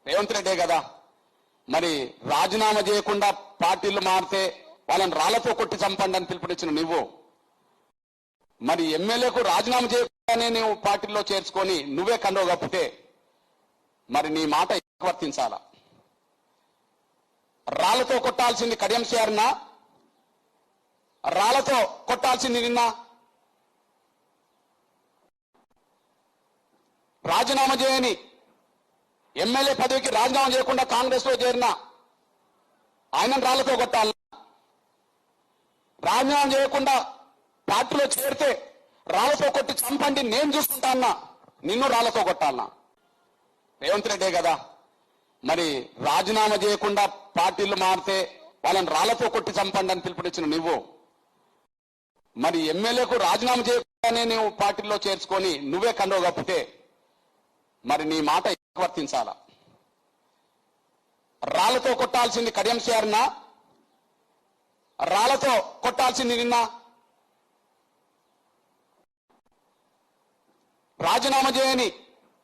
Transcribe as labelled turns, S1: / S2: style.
S1: రేవంత్ రెడ్డే కదా మరి రాజీనామా చేయకుండా పార్టీలు మారితే వాళ్ళని రాళ్లతో కొట్టి చంపండి అని పిలుపునిచ్చిన నువ్వు మరి ఎమ్మెల్యేకు రాజీనామా చేయకుండానే నువ్వు పార్టీలో చేర్చుకొని నువ్వే కండవ కప్పితే మరి నీ మాట వర్తించాలా? రాళ్లతో కొట్టాల్సింది కడియం చేరినా రాళ్లతో కొట్టాల్సింది నిన్న రాజీనామా చేయని ఎమ్మెల్యే పదవికి రాజీనామా చేయకుండా కాంగ్రెస్ లో చేరిన ఆయనను రాళ్లతో కొట్టాలన్నా? రాజీనామా చేయకుండా పార్టీలో చేరితే రాళ్లతో కొట్టి చంపండి నేను చూసుకుంటా అన్నా, నిన్ను రాళ్లతో కొట్టాలన్నా? రేవంత్ రెడ్డే కదా మరి రాజీనామా చేయకుండా పార్టీలు మారితే వాళ్ళని రాళ్లతో కొట్టి చంపండి అని పిలుపునిచ్చిన నువ్వు మరి ఎమ్మెల్యేకు రాజీనామా చేయకుండానే నువ్వు పార్టీలో చేర్చుకొని నువ్వే కండవ కప్పితే మరి నీ మాట వర్తించాలా? రాళ్లతో కొట్టాల్సింది కడియం చేరినా రాళ్లతో కొట్టాల్సింది నిన్న రాజీనామా చేయని